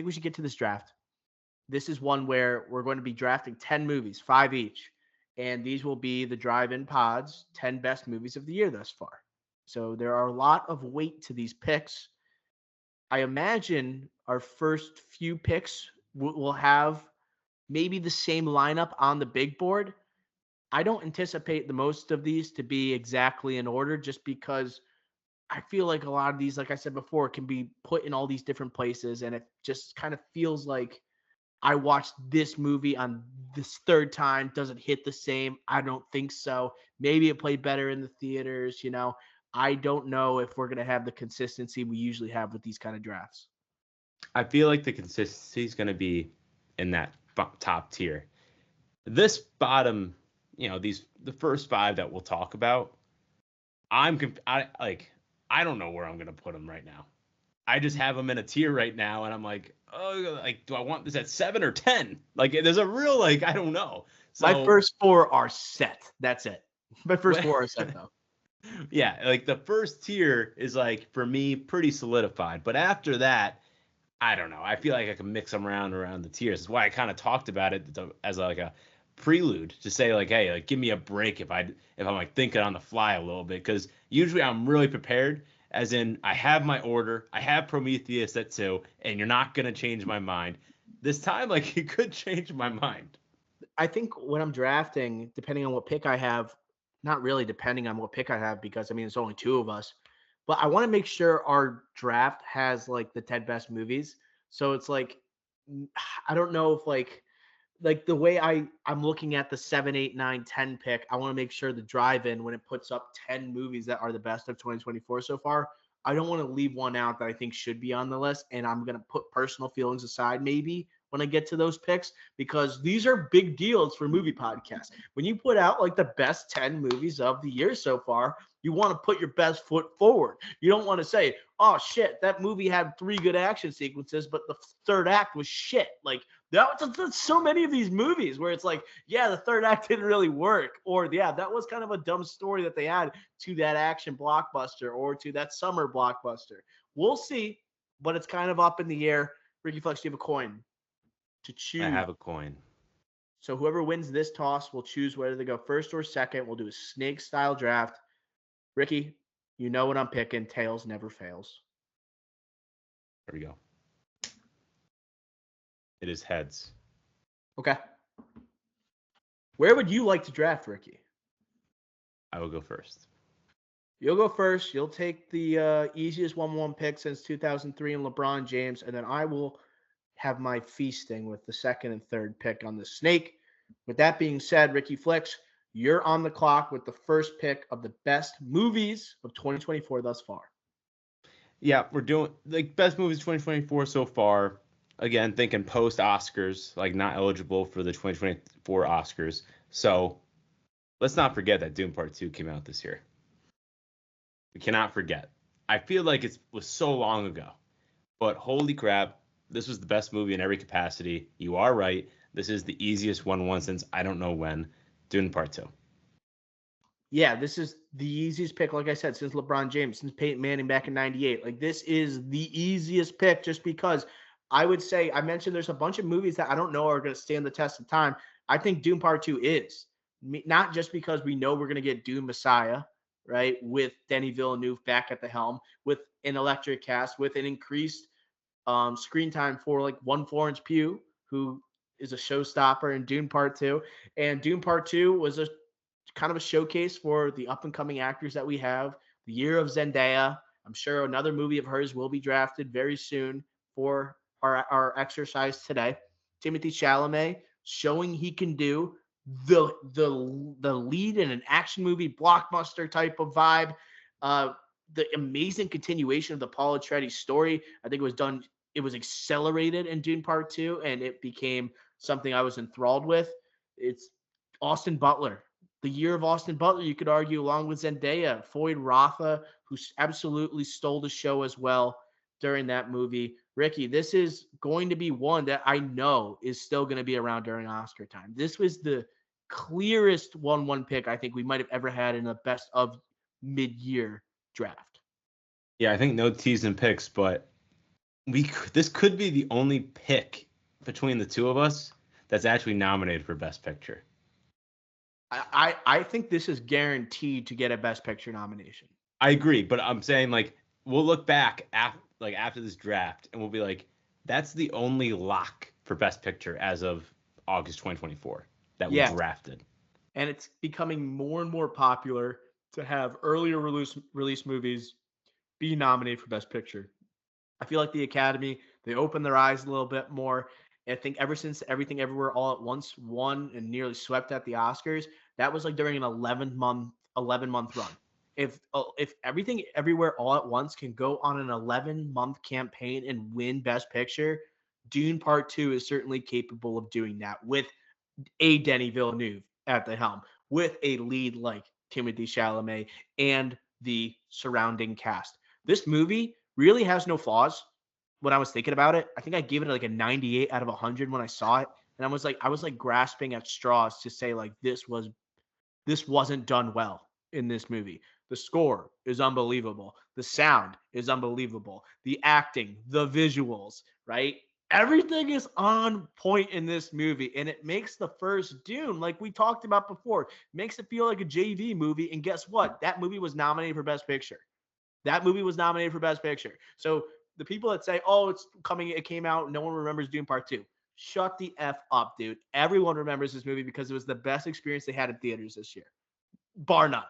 we should get to this draft. This is one where we're going to be drafting 10 movies, 5 each. And these will be the drive-in pods, 10 best movies of the year thus far. So there are a lot of weight to these picks. I imagine our first few picks will have maybe the same lineup on the big board. I don't anticipate the most of these to be exactly in order just because I feel like a lot of these, like I said before, can be put in all these different places. And it just kind of feels like I watched this movie on this third time. Does it hit the same? I don't think so. Maybe it played better in the theaters. I don't know if we're going to have the consistency we usually have with these kind of drafts. I feel like the consistency is going to be in that top tier. This bottom, the first 5 that we'll talk about, I don't know where I'm going to put them right now. I just have them in a tier right now, and I'm like, oh, like, do I want this at 7 or 10? Like, there's a real, I don't know. So, my first 4 are set. That's it. My first 4 are set, though. Yeah, like the first tier is, like, for me, pretty solidified. But after that, I don't know. I feel like I can mix them around the tiers. That's why I kind of talked about it as like a prelude to say, like, hey, like, give me a break if I'm like thinking on the fly a little bit, because usually I'm really prepared. As in, I have my order, I have Prometheus at 2, and you're not gonna change my mind. This time, like, you could change my mind. I think when I'm drafting, depending on what pick I have, not really depending on what pick I have, because I mean, it's only 2 of us, but I want to make sure our draft has like the 10 best movies. So it's like, I don't know if like the way I'm looking at the 7, 8, 9, 10 pick, I want to make sure the drive-in, when it puts up 10 movies that are the best of 2024 so far, I don't want to leave one out that I think should be on the list. And I'm going to put personal feelings aside maybe when I get to those picks, because these are big deals for movie podcasts. When you put out like the best 10 movies of the year so far, you want to put your best foot forward. You don't want to say, oh shit, that movie had 3 good action sequences, but the third act was shit. Like, that's so many of these movies where it's like, yeah, the third act didn't really work, or yeah, that was kind of a dumb story that they had to that action blockbuster or to that summer blockbuster. We'll see, but it's kind of up in the air. Ricky Flex, do you have a coin to choose? I have a coin. So whoever wins this toss will choose whether to go first or second. We'll do a snake style draft. Ricky, you know what I'm picking. Tails never fails. There we go. It is heads. Okay. Where would you like to draft, Ricky? I will go first. You'll go first. You'll take the easiest 1-1 pick since 2003 in LeBron James, and then I will have my feasting with the second and third pick on the snake. With that being said, Ricky Flicks, you're on the clock with the first pick of the best movies of 2024 thus far. Yeah, we're doing like best movies 2024 so far. Again, thinking post Oscars, like not eligible for the 2024 Oscars. So let's not forget that Dune Part 2 came out this year. We cannot forget. I feel like it was so long ago, but holy crap, this was the best movie in every capacity. You are right. This is the easiest 1-1 since I don't know when. Dune Part 2. Yeah, this is the easiest pick, like I said, since LeBron James, since Peyton Manning back in 98. Like, this is the easiest pick just because I would say, I mentioned there's a bunch of movies that I don't know are going to stand the test of time. I think Dune Part 2 is. Not just because we know we're going to get Dune Messiah, right, with Denis Villeneuve back at the helm, with an electric cast, with an increased screen time for like one Florence Pugh, who is a showstopper in Dune Part 2. And Dune Part 2 was a kind of a showcase for the up-and-coming actors that we have. The year of Zendaya. I'm sure another movie of hers will be drafted very soon for our exercise today. Timothée Chalamet showing he can do the lead in an action movie, blockbuster type of vibe. The amazing continuation of the Paul Atreides story. I think it was accelerated in Dune Part 2, and it became something I was enthralled with. It's Austin Butler. The year of Austin Butler, you could argue, along with Zendaya, Floyd Rotha, who absolutely stole the show as well during that movie. Ricky, this is going to be one that I know is still going to be around during Oscar time. This was the clearest 1-1 pick I think we might have ever had in the best of mid-year draft. Yeah, I think no teas and picks, but this could be the only pick between the two of us that's actually nominated for Best Picture. I think this is guaranteed to get a Best Picture nomination. I agree, but I'm saying like we'll look back after this draft and we'll be like, that's the only lock for Best Picture as of August 2024 that we Yeah, drafted. and it's becoming more and more popular to have earlier release movies be nominated for Best Picture. I feel like the Academy, they opened their eyes a little bit more. And I think ever since Everything Everywhere All at Once won and nearly swept at the Oscars, that was like during an 11-month run. If Everything Everywhere All at Once can go on an 11-month campaign and win Best Picture, Dune Part 2 is certainly capable of doing that with a Denis Villeneuve at the helm, with a lead like Timothée Chalamet and the surrounding cast. This movie really has no flaws. When I was thinking about it, I think I gave it like a 98 out of 100 when I saw it, and I was like grasping at straws to say like this wasn't done well in this movie. The score is unbelievable. The sound is unbelievable. The acting, the visuals, right? Everything is on point in this movie, and it makes the first Dune, like we talked about before, makes it feel like a JV movie. And guess what? That movie was nominated for Best Picture. That movie was nominated for Best Picture. So the people that say, "Oh, it came out, no one remembers Dune Part 2." Shut the F up, dude. Everyone remembers this movie because it was the best experience they had in theaters this year, bar none.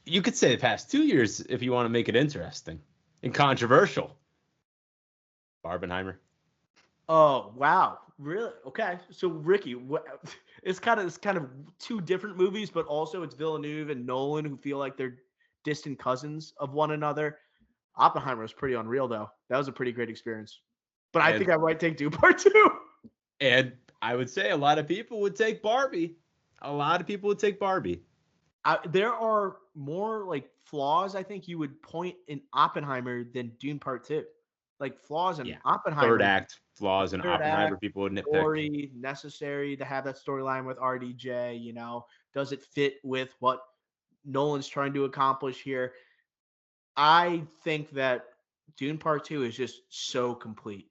You could say the past 2 years if you want to make it interesting and controversial. Barbenheimer. Oh, wow. Really? Okay. So Ricky, it's kind of two different movies, but also it's Villeneuve and Nolan who feel like they're distant cousins of one another. Oppenheimer was pretty unreal though. That was a pretty great experience. But I think And I might take Dune Part 2. and I would say a lot of people would take Barbie. A lot of people would take Barbie. There are more like flaws I think you would point in Oppenheimer than Dune Part 2. Like flaws in Yeah. Third Oppenheimer, act the flaws in third Oppenheimer act, people would nitpick. story, necessary to have that storyline with RDJ, does it fit with what Nolan's trying to accomplish here? I think that Dune Part 2 is just so complete.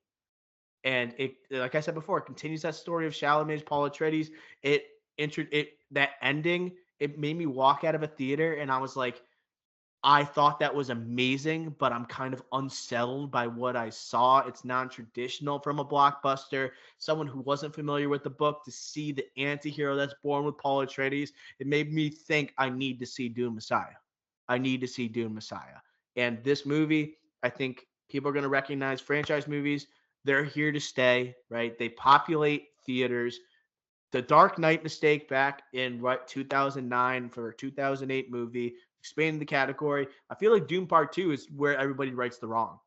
And it, like I said before, it continues that story of Chalamet's Paul Atreides. That ending, it made me walk out of a theater and I was like, I thought that was amazing, but I'm kind of unsettled by what I saw. It's non-traditional from a blockbuster. Someone who wasn't familiar with the book to see the anti-hero that's born with Paul Atreides, it made me think I need to see Dune Messiah. I need to see Dune Messiah. And this movie, I think people are going to recognize franchise movies. They're here to stay, right? They populate theaters. The Dark Knight mistake back in 2009 for a 2008 movie expanding the category. I feel like Doom Part 2 is where everybody rights the wrong,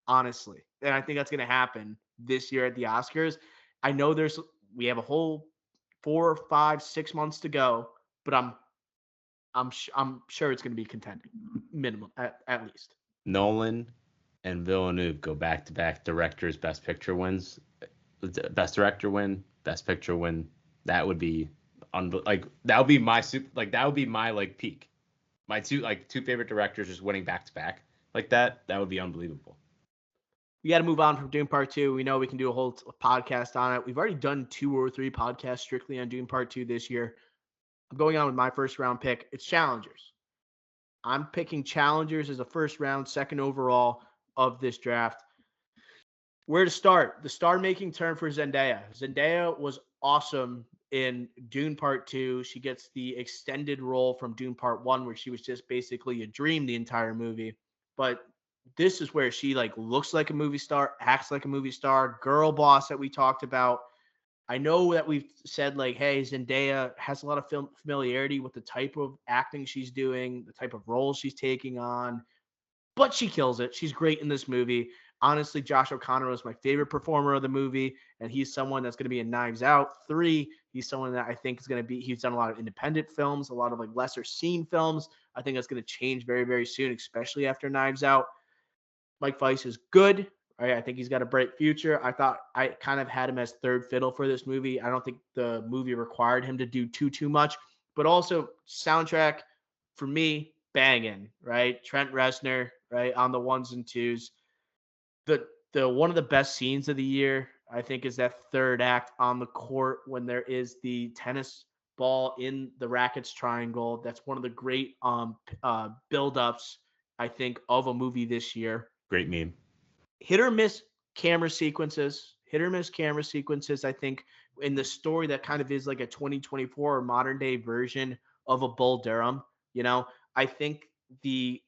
honestly. And I think that's going to happen this year at the Oscars. I know we have a whole 4, 5, 6 months to go, but I'm sure it's going to be contending, minimum at least. Nolan and Villeneuve go back to back directors best picture wins. Best director win, best picture win. That would be that would be my like peak. My two favorite directors just winning back to back like that. That would be unbelievable. We got to move on from Dune Part 2. We know we can do a whole podcast on it. We've already done 2 or 3 podcasts strictly on Dune Part 2 this year. I'm going on with my first round pick. It's Challengers. I'm picking Challengers as a first round, second overall of this draft. Where to start? The star making turn for Zendaya. Zendaya was awesome in Dune Part 2. She gets the extended role from Dune Part 1, where she was just basically a dream the entire movie. But this is where she like looks like a movie star, acts like a movie star, girl boss that we talked about. I know that we've said like, hey, Zendaya has a lot of familiarity with the type of acting she's doing, the type of roles she's taking on, but she kills it. She's great in this movie. Honestly, Josh O'Connor was my favorite performer of the movie, and he's someone that's going to be in Knives Out 3. He's someone that I think is going to be, he's done a lot of independent films, a lot of like lesser seen films. I think that's going to change very, very soon, especially after Knives Out. Mike Weiss is good. Right? I think he's got a bright future. I thought I kind of had him as third fiddle for this movie. I don't think the movie required him to do too much, but also soundtrack for me, banging, right? Trent Reznor, right, on the ones and twos. The The one of the best scenes of the year, I think, is that third act on the court when there is the tennis ball in the rackets triangle. That's one of the great build-ups, I think, of a movie this year. Great meme. Hit or miss camera sequences. Hit or miss camera sequences, I think, in the story that kind of is like a 2024 or modern day version of a Bull Durham. You know, I think the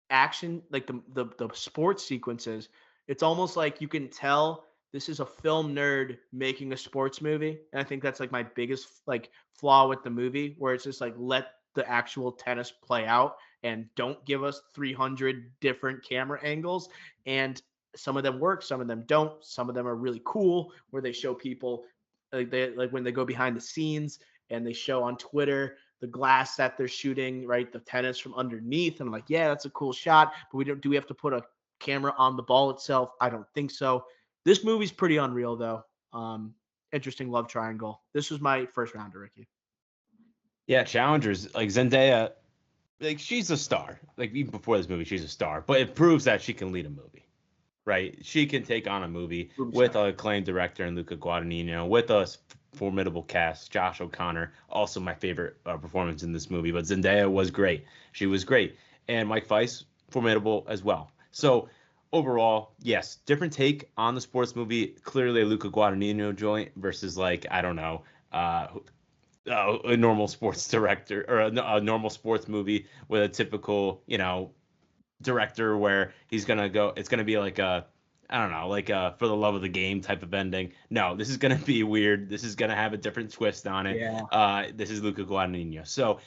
action, like the sports sequences, it's almost like you can tell this is a film nerd making a sports movie. And I think that's like my biggest like flaw with the movie, where it's just like let the actual tennis play out and don't give us 300 different camera angles. And some of them work, some of them don't. Some of them are really cool, where they show people like they like when they go behind the scenes and they show on Twitter the glass that they're shooting, right? The tennis from underneath. And I'm like, yeah, that's a cool shot. But do we have to put a camera on the ball itself? I don't think so. This movie's pretty unreal though. Interesting love triangle. This was my first rounder, Ricky. Yeah, challengers like Zendaya, like she's a star. Like even before this movie, she's a star. But it proves that she can lead a movie, right? She can take on a movie with an acclaimed director and Luca Guadagnino, with a formidable cast. Josh O'Connor, also my favorite performance in this movie. But Zendaya was great. She was great, and Mike Weiss, formidable as well. So overall, yes, different take on the sports movie. Clearly a Luca Guadagnino joint versus like I don't know. A normal sports director or a normal sports movie with a typical, director where he's gonna go. It's gonna be like a, I don't know, like a for the love of the game type of ending. No, this is gonna be weird. This is gonna have a different twist on it. Yeah. This is Luca Guadagnino, so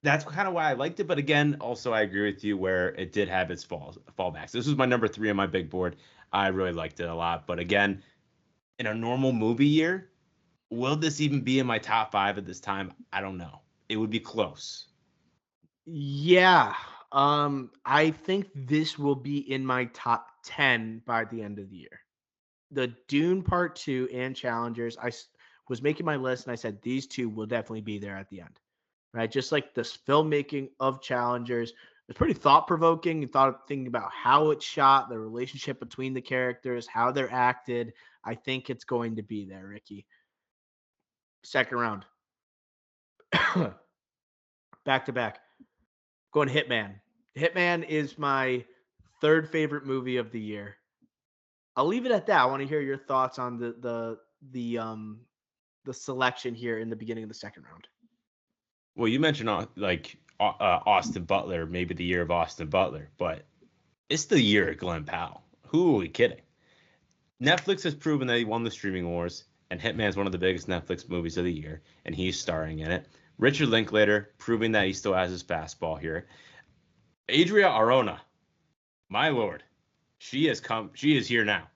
that's kind of why I liked it. But again, also I agree with you where it did have its fallbacks. This was my number 3 on my big board. I really liked it a lot. But again, in a normal movie year, will this even be in my top 5 at this time? I don't know. It would be close. Yeah. I think this will be in my top 10 by the end of the year. The Dune Part 2 and Challengers, was making my list and I said these two will definitely be there at the end. Right? Just like this filmmaking of Challengers, it's pretty thought provoking. You thought thinking about how it's shot, the relationship between the characters, how they're acted. I think it's going to be there, Ricky. Second round. Back to back. Going Hitman. Hitman is my third favorite movie of the year. I'll leave it at that. I want to hear your thoughts on the selection here in the beginning of the second round. Well, you mentioned Austin Butler, maybe the year of Austin Butler, but it's the year of Glenn Powell. Who are we kidding? Netflix has proven that he won the streaming wars, and Hitman is one of the biggest Netflix movies of the year, and he's starring in it. Richard Linklater proving that he still has his fastball here. Adria Arona, my lord, she has come. She is here now.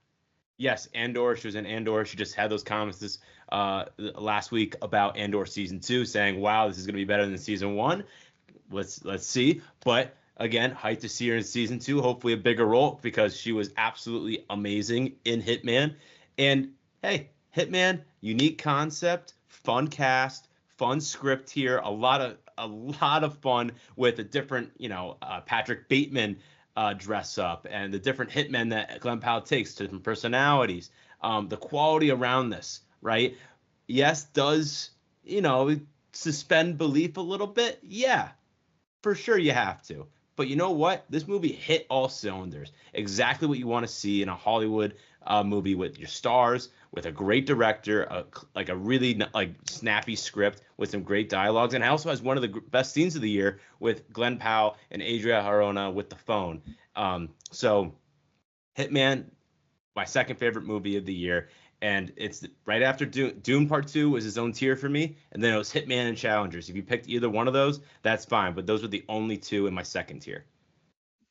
Yes, Andor. She was in Andor. She just had those comments this last week about Andor season 2, saying, "Wow, this is going to be better than season 1." Let's see. But again, hyped to see her in season 2. Hopefully, a bigger role because she was absolutely amazing in Hitman. And hey, Hitman, unique concept, fun cast, fun script here. A lot of fun with a different, Patrick Bateman dress up and the different hitmen that Glenn Powell takes, different personalities, the quality around this, right? Yes, does, suspend belief a little bit? Yeah, for sure you have to. But you know what? This movie hit all cylinders. Exactly what you want to see in a Hollywood movie with your stars, with a great director, like a really snappy script with some great dialogues, and it also has one of the best scenes of the year with Glenn Powell and Adria Arona with the phone. So Hitman, my second favorite movie of the year, and it's right after Dune Part 2 was his own tier for me, and then it was Hitman and Challengers. If you picked either one of those, that's fine, but those were the only two in my second tier.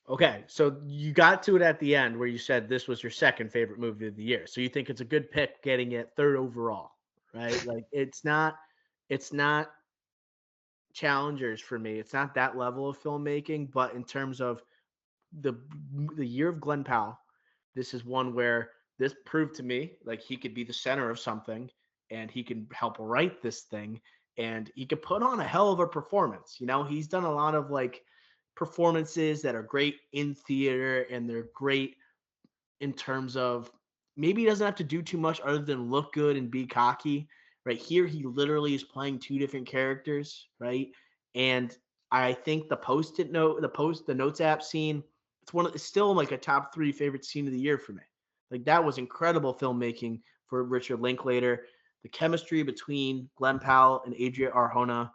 Okay, so you got to it at the end where you said this was your second favorite movie of the year. So you think it's a good pick getting it third overall, right? Like it's not Challengers for me. It's not that level of filmmaking, but in terms of the the year of Glenn Powell, this is one where this proved to me like he could be the center of something and he can help write this thing and he could put on a hell of a performance. He's done a lot of like performances that are great in theater and they're great in terms of maybe he doesn't have to do too much other than look good and be cocky. Right here, he literally is playing two different characters, right? And I think the notes app scene, it's still like a top three favorite scene of the year for me. Like that was incredible filmmaking for Richard Linklater. The chemistry between Glenn Powell and Adria Arjona,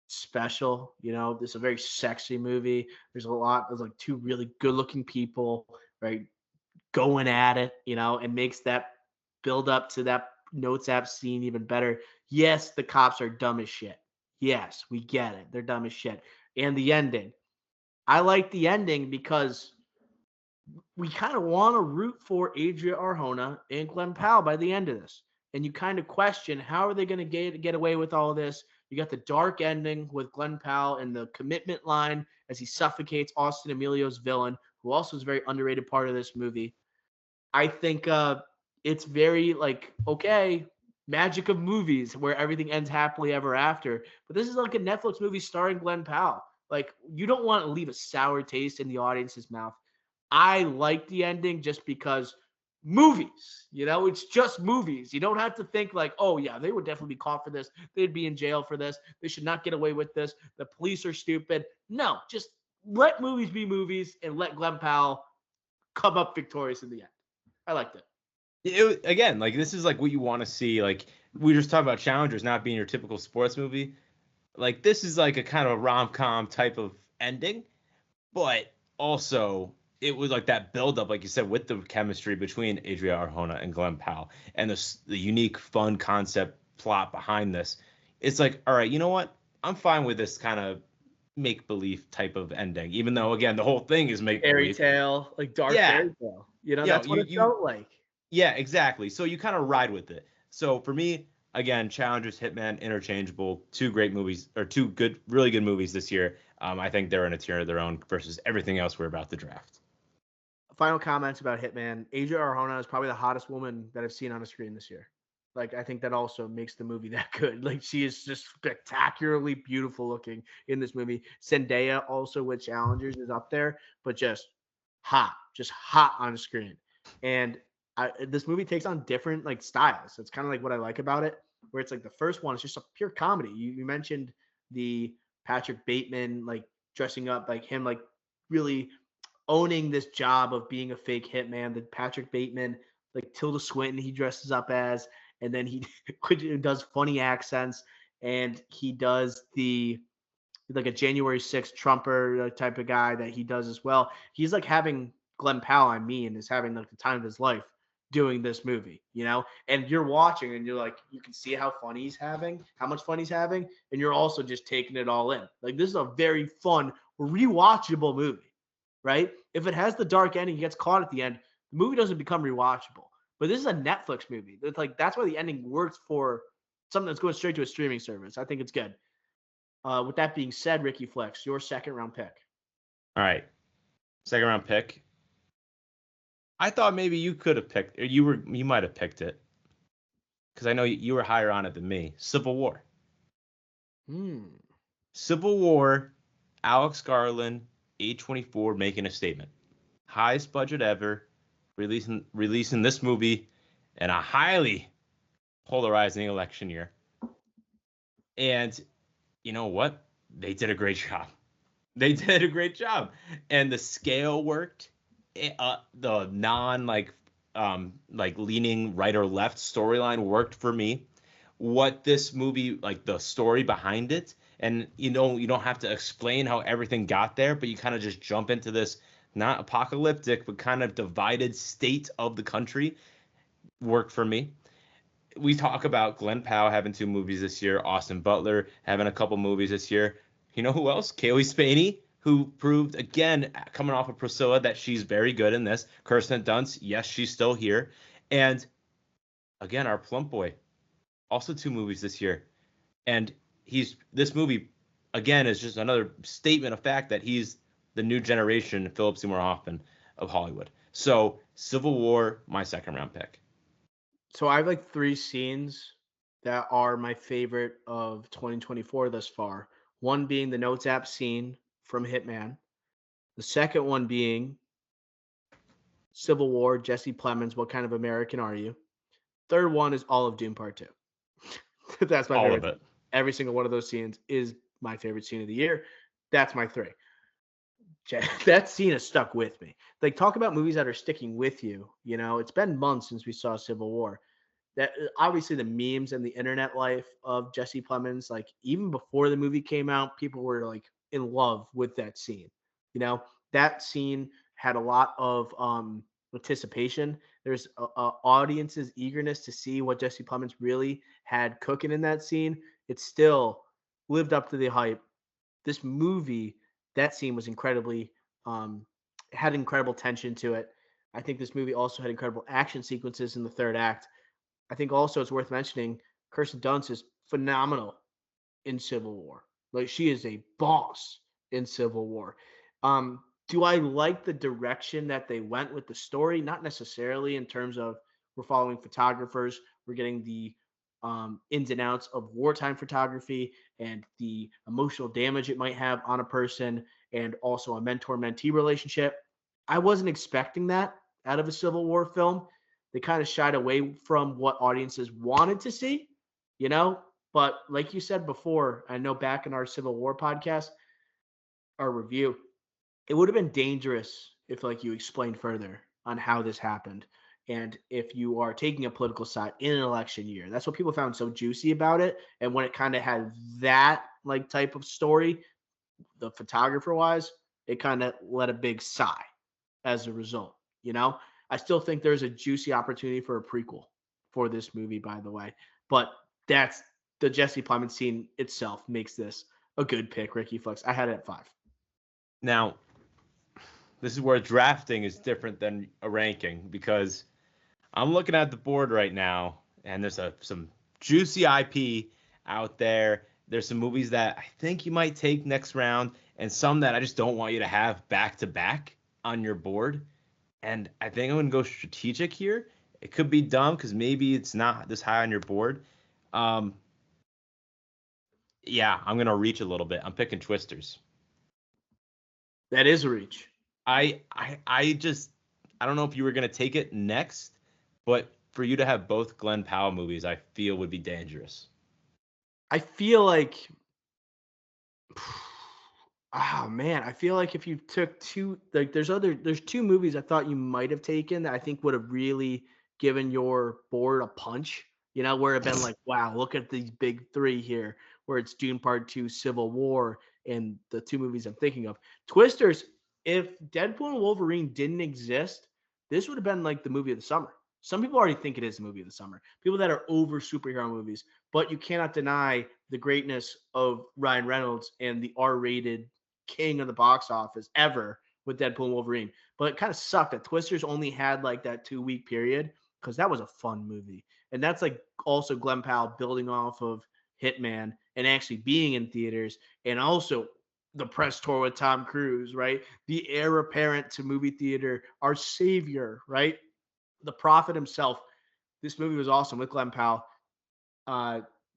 special. This is a very sexy movie. There's like two really good looking people, right? Going at it, and makes that build up to that notes app scene even better. Yes, the cops are dumb as shit. Yes, we get it. They're dumb as shit. And the ending. I like the ending because we kind of want to root for Adria Arjona and Glenn Powell by the end of this. And you kind of question how are they going to get away with all this? You got the dark ending with Glenn Powell and the commitment line as he suffocates Austin Emilio's villain, who also is a very underrated part of this movie. I think it's very like, okay, magic of movies where everything ends happily ever after. But this is like a Netflix movie starring Glenn Powell. Like, you don't want to leave a sour taste in the audience's mouth. I like the ending just because movies, it's just movies. You don't have to think like, oh, yeah, they would definitely be caught for this. They'd be in jail for this. They should not get away with this. The police are stupid. No, just let movies be movies and let Glenn Powell come up victorious in the end. I liked it. Again, like this is like what you want to see. Like we just talked about Challengers not being your typical sports movie. Like this is like a kind of a rom-com type of ending, but also it was like that build-up, like you said, with the chemistry between Adria Arjona and Glenn Powell, and the unique, fun concept plot behind this. It's like, all right, you know what? I'm fine with this kind of make-believe type of ending, even though again the whole thing is Fairy make-believe. tale, like dark Yeah, fairy tale. you That's what it you felt like. yeah, exactly. So you kind of ride with it. So for me, again, Challengers, Hitman, interchangeable. Two great movies, or two good, really good movies this year. I think they're in a tier of their own versus everything else we're about to draft. Final comments about Hitman. Adria Arjona is probably the hottest woman that I've seen on a screen this year. Like, I think that also makes the movie that good. Like, she is just spectacularly beautiful looking in this movie. Zendaya also with Challengers is up there, but just hot on screen. And this movie takes on different like styles. It's kind of like what I like about it, where it's like the first one is just a pure comedy. You mentioned the Patrick Bateman like dressing up like him like really owning this job of being a fake hitman that Patrick Bateman, like Tilda Swinton, he dresses up as, and then he does funny accents, and he does the like a January 6th Trumper type of guy that he does as well. He's like having Glenn Powell, and is having like the time of his life doing this movie, and you're watching and you're like, you can see how much fun he's having, and you're also just taking it all in. Like, this is a very fun, rewatchable movie, right? If it has the dark ending, he gets caught at the end, the movie doesn't become rewatchable. But this is a Netflix movie. It's like that's why the ending works for something that's going straight to a streaming service. I think it's good. With that being said, Ricky Flex, your second round pick. All right, second round pick. I thought maybe you could have picked, or you might have picked it, because I know you were higher on it than me. Civil War. Hmm. Civil War. Alex Garland, A24 making a statement. Highest budget ever, releasing this movie in a highly polarizing election year. And you know what? They did a great job. They did a great job, and the scale worked. The non like leaning right or left storyline worked for me. What this movie, like the story behind it, and you don't have to explain how everything got there, but you kind of just jump into this not apocalyptic but kind of divided state of the country, worked for me. We talk about Glenn Powell having two movies this year, Austin Butler having a couple movies this year. You know who else? Kaylee Spaney, who proved again coming off of Priscilla that she's very good in this. Kirsten Dunst, yes, she's still here. And again, our plump boy, also two movies this year. And this movie again is just another statement of fact that he's the new generation Philip Seymour Hoffman of Hollywood. So Civil War, my second round pick. So I have like three scenes that are my favorite of 2024 thus far. One being the notes app scene from Hitman. The second one being Civil War, Jesse Plemons, What Kind of American Are You? Third one is all of Dune Part 2. That's my All of favorite. it. Every single one of those scenes is my favorite scene of the year. That's my three. That scene has stuck with me. Like, talk about movies that are sticking with you. You know, it's been months since we saw Civil War. That obviously the memes and the internet life of Jesse Plemons, like even before the movie came out, people were like in love with that scene. You know, that scene had a lot of anticipation. There's a audience's eagerness to see what Jesse Plemons really had cooking in that scene. It still lived up to the hype. This movie, that scene was incredibly um, had incredible tension to it. I think this movie also had incredible action sequences in the third act. I think also it's worth mentioning Kirsten Dunst is phenomenal in Civil War. Like, she is a boss in Civil War. Do I like the direction that they went with the story? Not necessarily in terms of we're following photographers, we're getting the ins and outs of wartime photography and the emotional damage it might have on a person, and also a mentor mentee relationship. I wasn't expecting that out of a Civil War film. They kind of shied away from what audiences wanted to see, you know? But like you said before, I know back in our Civil War podcast, our review, it would have been dangerous if like you explained further on how this happened. And if you are taking a political side in an election year, that's what people found so juicy about it. And when it kind of had that like type of story, the photographer wise, it kind of let a big sigh as a result. You know, I still think there's a juicy opportunity for a prequel for this movie, by the way. But that's the Jesse Plemons scene itself makes this a good pick, Ricky Flex. I had it at 5. Now, this is where drafting is different than a ranking because I'm looking at the board right now, and there's some juicy IP out there. There's some movies that I think you might take next round, and some that I just don't want you to have back to back on your board. And I think I'm gonna go strategic here. It could be dumb because maybe it's not this high on your board. Um, yeah, I'm gonna reach a little bit. I'm picking Twisters. That is a reach. I just I don't know if you were gonna take it next, but for you to have both Glenn Powell movies, I feel would be dangerous. I feel like, oh man, I feel like if you took two, like there's two movies I thought you might have taken that I think would have really given your board a punch. You know, where it been like, wow, look at these big three here, where it's Dune Part 2, Civil War, and the two movies I'm thinking of. Twisters, if Deadpool and Wolverine didn't exist, this would have been like the movie of the summer. Some people already think it is the movie of the summer. People that are over superhero movies, but you cannot deny the greatness of Ryan Reynolds and the R-rated king of the box office ever with Deadpool and Wolverine. But it kind of sucked that Twisters only had like that 2 week period because that was a fun movie. And that's like also Glenn Powell building off of Hitman and actually being in theaters, and also the press tour with Tom Cruise, right? The heir apparent to movie theater, our savior, right? The prophet himself. This movie was awesome with Glenn Powell.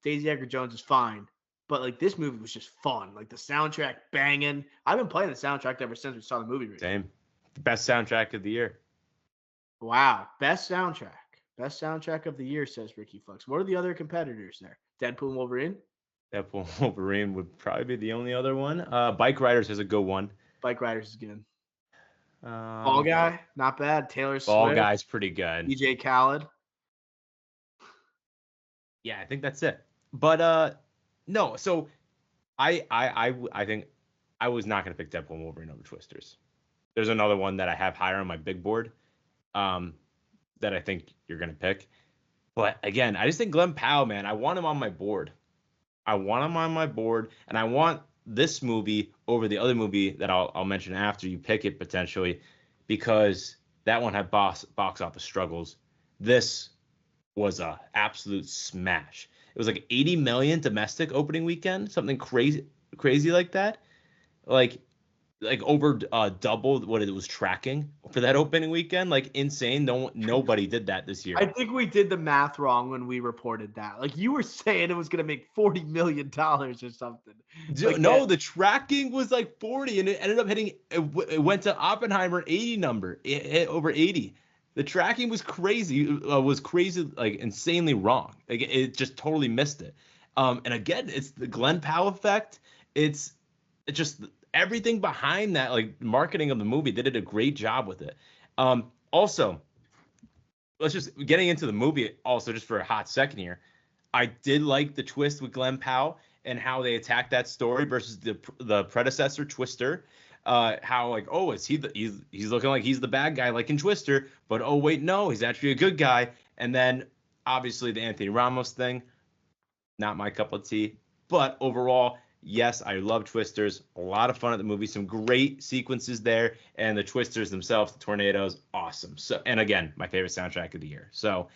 Daisy Edgar Jones is fine, but like this movie was just fun. Like the soundtrack banging. I've been playing the soundtrack ever since we saw the movie. Same. Best soundtrack of the year. Wow, best soundtrack. Best soundtrack of the year, says Ricky Flex. What are the other competitors there? Deadpool and Wolverine? Deadpool and Wolverine would probably be the only other one. Bike Riders is a good one. Bike Riders is good. Fall Um, Guy, not bad. Taylor Fall Swift, Guy's pretty good. DJ Khaled. Yeah, I think that's it. But no, so I think I was not gonna pick Deadpool and Wolverine over Twisters. There's another one that I have higher on my big board, that I think you're gonna pick. But again, I just think Glenn Powell, man, I want him on my board. I want him on my board, and I want this movie over the other movie that I'll mention after you pick it potentially, because that one had box office struggles. This was a absolute smash. It was like 80 million domestic opening weekend, something crazy like that. Like over double what it was tracking for that opening weekend. Like insane. Nobody did that this year. I think we did the math wrong when we reported that. Like you were saying it was going to make $40 million or something. Like No, the tracking was like 40, and it ended up hitting. It went to Oppenheimer 80 number. It hit over 80. The tracking was crazy. Was crazy, like insanely wrong. Like it just totally missed it. And again, it's the Glenn Powell effect. It's just everything behind that, like marketing of the movie. They did a great job with it. Also, let's just getting into the movie. Also, just for a hot second here, I did like the twist with Glenn Powell and how they attacked that story versus the predecessor Twister. How like, oh, is he he's looking like he's the bad guy like in Twister, but oh wait, no, he's actually a good guy. And then obviously the Anthony Ramos thing, not my cup of tea. But overall, yes, I love Twisters. A lot of fun at the movie. Some great sequences there, and the Twisters themselves, the tornadoes, awesome. So, and again, my favorite soundtrack of the year. So,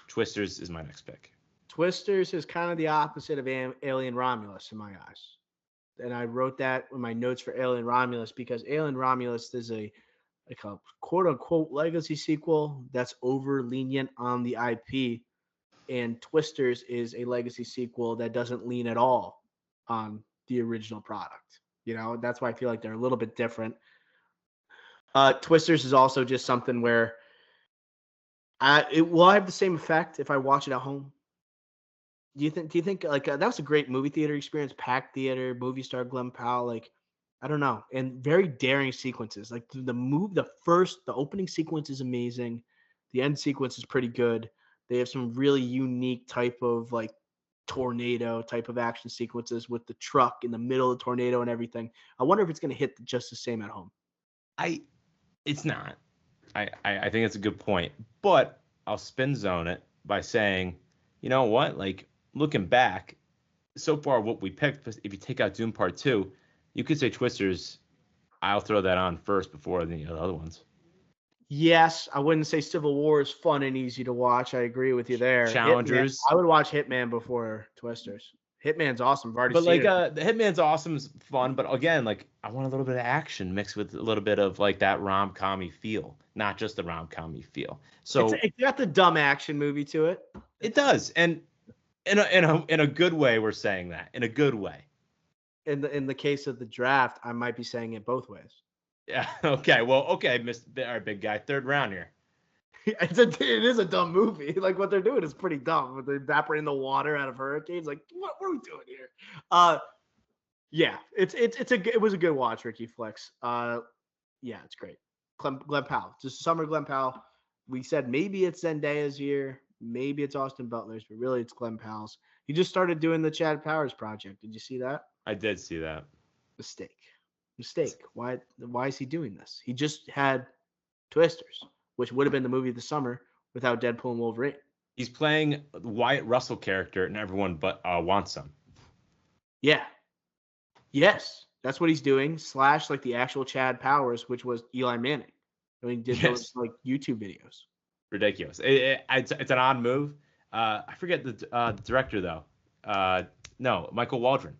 Twisters is my next pick. Twisters is kind of the opposite of Alien Romulus in my eyes. And I wrote that in my notes for Alien Romulus because Alien Romulus is a quote unquote legacy sequel that's over lenient on the IP, and Twisters is a legacy sequel that doesn't lean at all on the original product. That's why I feel like they're a little bit different. Twisters is also just something where it will have the same effect if I watch it at home. Do you think like that was a great movie theater experience, packed theater, movie star Glenn Powell, like I don't know, and very daring sequences. Like the opening sequence is amazing. The end sequence is pretty good. They have some really unique type of like tornado type of action sequences with the truck in the middle of the tornado and everything. I wonder if it's going to hit just the same at home. It's not. I think it's a good point, but I'll spin zone it by saying, you know what? Like looking back, so far what we picked, if you take out Doom Part 2, you could say Twisters. I'll throw that on first before the other ones. Yes, I wouldn't say Civil War is fun and easy to watch. I agree with you there. Hitman, Challengers. I would watch Hitman before Twisters. Hitman's awesome. I've already But seen like it. the Hitman's awesome, is fun, but again, like I want a little bit of action mixed with a little bit of like that rom-com-y feel, not just the rom-com-y feel. So It's got the dumb action movie to it. it does, and in a good way, we're saying that in a good way. In the case of the draft, I might be saying it both ways. Yeah. Okay. Well. Okay, Mr. Our big guy, third round here. It is a dumb movie. Like what they're doing is pretty dumb. They're evaporating the water out of hurricanes. Like what are we doing here? Yeah, it was a good watch, Ricky Flex. Yeah, it's great. Glenn Powell, just summer Glenn Powell. We said maybe it's Zendaya's year, maybe it's Austin Butler's, but really it's Glenn Powell's. He just started doing the Chad Powers project. Did you see that? I did see that. Mistake. Why is he doing this? He just had Twisters, which would have been the movie of the summer without Deadpool and Wolverine. He's playing the Wyatt Russell character, and everyone but wants him. Yeah. Yes, that's what he's doing. / like the actual Chad Powers, which was Eli Manning. I mean, did those like YouTube videos. Ridiculous. It's an odd move. I forget the director though. No, Michael Waldron.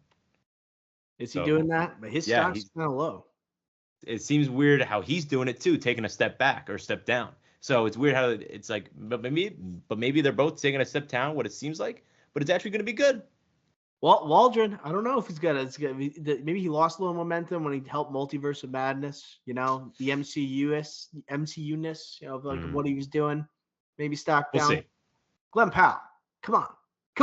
Is he doing that? But his stock's kind of low. It seems weird how he's doing it too, taking a step back or step down. So it's weird how it's like, but maybe they're both taking a step down. What it seems like, but it's actually going to be good. Well, Waldron, I don't know if he's gonna. Maybe he lost a little momentum when he helped Multiverse of Madness. The MCU-ness, like what he was doing. Maybe stock down. We'll see. Glenn Powell, come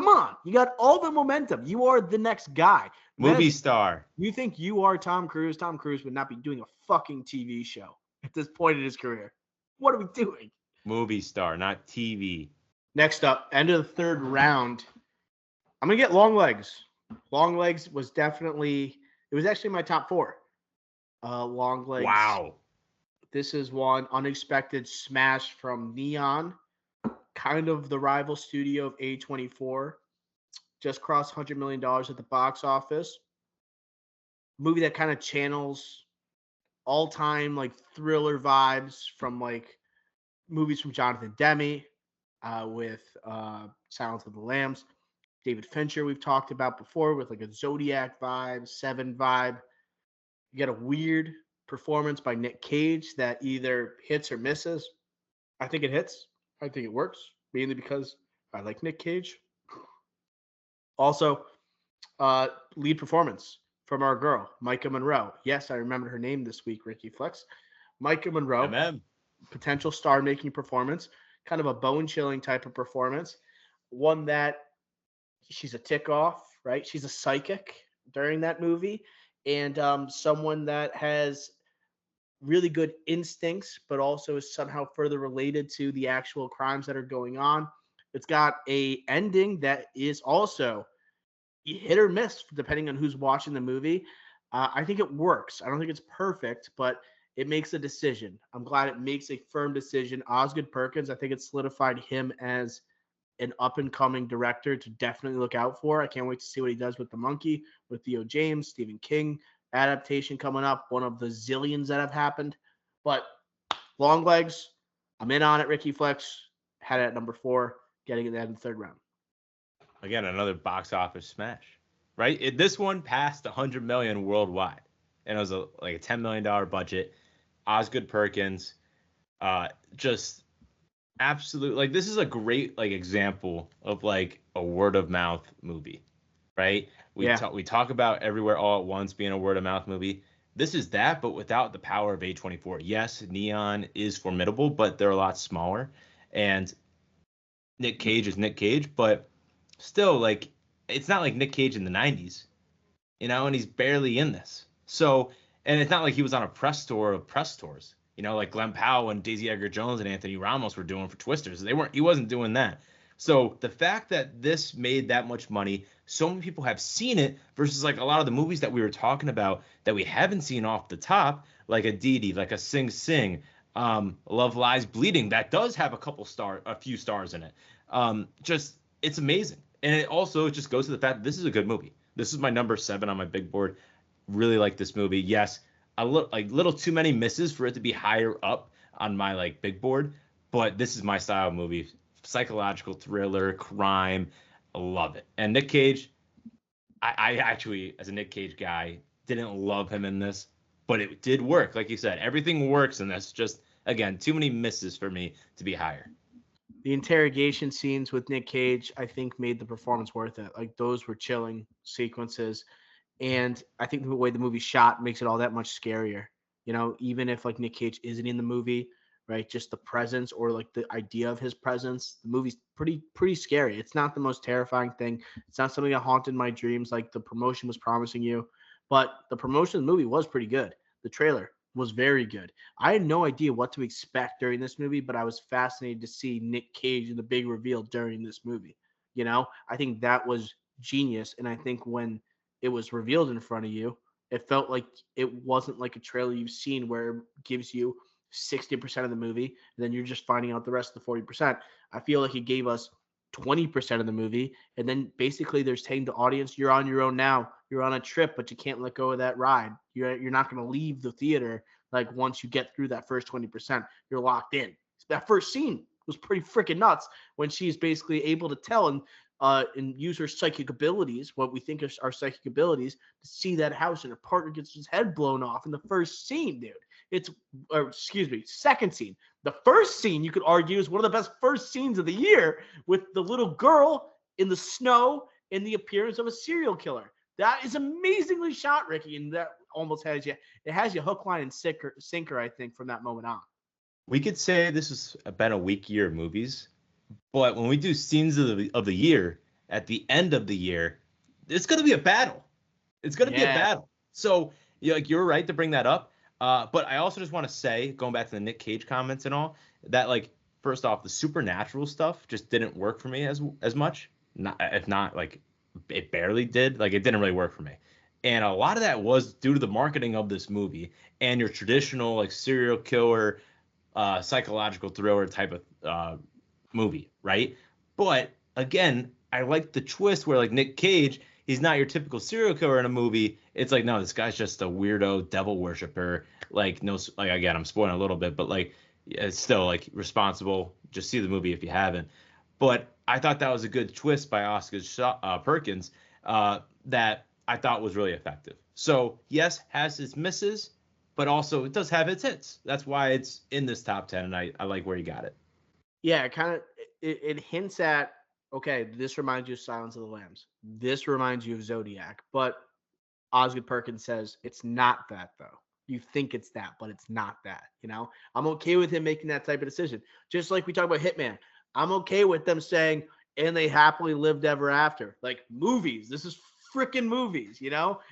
on! You got all the momentum. You are the next guy. Movie star. You think you are Tom Cruise? Tom Cruise would not be doing a fucking TV show at this point in his career. What are we doing? Movie star, not TV. Next up, end of the third round. I'm going to get Long Legs. Long Legs was actually my top 4. Long Legs. Wow. This is one unexpected smash from Neon, kind of the rival studio of A24. Just crossed $100 million at the box office. Movie that kind of channels all-time like thriller vibes from like movies from Jonathan Demme with Silence of the Lambs. David Fincher we've talked about before with like a Zodiac vibe, Seven vibe. You got a weird performance by Nick Cage that either hits or misses. I think it hits. I think it works, mainly because I like Nick Cage. Also, Lead performance from our girl, Micah Monroe. Yes, I remembered her name this week, Ricky Flex. Micah Monroe, MM. potential star-making performance, kind of a bone-chilling type of performance. One that she's a tick-off, right? She's a psychic during that movie, and someone that has really good instincts, but also is somehow further related to the actual crimes that are going on. It's got a ending that is also hit or miss depending on who's watching the movie. I think it works. I don't think it's perfect, but it makes a decision. I'm glad it makes a firm decision. Osgood Perkins, I think it solidified him as an up and coming director to definitely look out for. I can't wait to see what he does with The Monkey, with Theo James, Stephen King adaptation coming up, one of the zillions that have happened. But Long Legs, I'm in on it. Ricky Flex had it at number 4, getting it in the 3rd round. Again, another box office smash, right? This one passed 100 million worldwide, and it was like a $10 million budget. Osgood Perkins, just absolute, like, this is a great like example of like a word of mouth movie, right? We talk about Everywhere All at Once being a word of mouth movie. This is that, but without the power of A24. Yes, Neon is formidable, but they're a lot smaller, and Nick Cage is Nick Cage, but still, like, it's not like Nick Cage in the 90s, and he's barely in this. So, and it's not like he was on a press tour of press tours, like Glenn Powell and Daisy Edgar Jones and Anthony Ramos were doing for Twisters. He wasn't doing that. So the fact that this made that much money, so many people have seen it versus like a lot of the movies that we were talking about that we haven't seen off the top, like a Dee Dee, like a Sing Sing, Love Lies Bleeding, that does have a few stars in it. It's amazing. And it also just goes to the fact that this is a good movie. This is my number 7 on my big board. Really like this movie. Yes, a little too many misses for it to be higher up on my like big board, but this is my style of movie. Psychological thriller, crime. I love it. And Nick Cage, I actually, as a Nick Cage guy, didn't love him in this, but it did work. Like you said, everything works in this. Just, again, too many misses for me to be higher. The interrogation scenes with Nick Cage, I think, made the performance worth it. Like, those were chilling sequences. And I think the way the movie's shot makes it all that much scarier. Even if like Nick Cage isn't in the movie, right? Just the presence or like the idea of his presence, the movie's pretty scary. It's not the most terrifying thing. It's not something that haunted my dreams like the promotion was promising you, but the promotion of the movie was pretty good. The trailer was very good. I had no idea what to expect during this movie, but I was fascinated to see Nick Cage in the big reveal during this movie. I think that was genius. And I think when it was revealed in front of you, it felt like it wasn't like a trailer you've seen where it gives you 60% of the movie and then you're just finding out the rest of the 40%. I feel like it gave us 20% of the movie, and then basically they're saying to the audience, you're on your own now. You're on a trip, but you can't let go of that ride. You're not going to leave the theater like once you get through that first 20%. You're locked in. That first scene was pretty freaking nuts when she's basically able to tell and use her psychic abilities, what we think are psychic abilities, to see that house, and her partner gets his head blown off in the first scene, dude. Second scene. The first scene, you could argue, is one of the best first scenes of the year with the little girl in the snow and the appearance of a serial killer. That is amazingly shot, Ricky, and that almost has you hook, line, and sinker, I think, from that moment on. We could say this has been a weak year of movies, but when we do scenes of the year, at the end of the year, it's going to be a battle. It's going to be a battle. So you're right to bring that up. But I also just want to say, going back to the Nick Cage comments and all, that like first off, the supernatural stuff just didn't work for me as much. If not, like it barely did. Like it didn't really work for me. And a lot of that was due to the marketing of this movie and your traditional like serial killer, psychological thriller type of movie, right? But again, I like the twist where like Nick Cage, he's not your typical serial killer in a movie. It's like, no, this guy's just a weirdo devil worshiper. Like, no, like again, I'm spoiling a little bit, but like it's still like responsible. Just see the movie if you haven't. But I thought that was a good twist by Oscar Perkins that I thought was really effective. So yes, has its misses, but also it does have its hits. That's why it's in this top 10, and I like where you got it. Yeah, it hints at Okay, this reminds you of Silence of the Lambs. This reminds you of Zodiac. But Osgood Perkins says it's not that though. You think it's that, but it's not that. I'm okay with him making that type of decision. Just like we talk about Hitman, I'm okay with them saying, and they happily lived ever after. Like movies, this is freaking movies,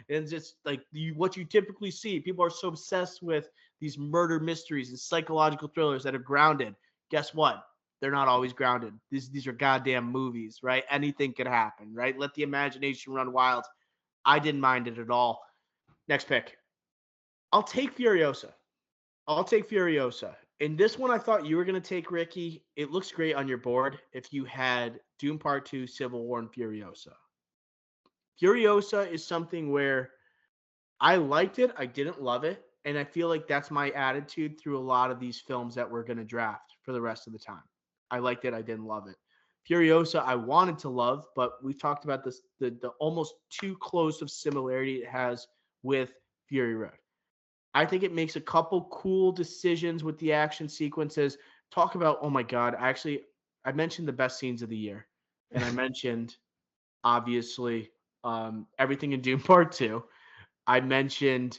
and just like what you typically see. People are so obsessed with these murder mysteries and psychological thrillers that are grounded. Guess what? They're not always grounded. These are goddamn movies, right? Anything could happen, right? Let the imagination run wild. I didn't mind it at all. Next pick. I'll take Furiosa. I'll take Furiosa. In this one, I thought you were going to take Ricky. It looks great on your board if you had Doom Part 2, Civil War, and Furiosa. Furiosa is something where I liked it. I didn't love it. And I feel like that's my attitude through a lot of these films that we're going to draft for the rest of the time. I liked it. I didn't love it. Furiosa, I wanted to love, but we've talked about this the almost too close of similarity it has with Fury Road. I think it makes a couple cool decisions with the action sequences. Talk about, oh my God, I mentioned the best scenes of the year. And I mentioned, obviously, everything in Doom Part 2. I mentioned,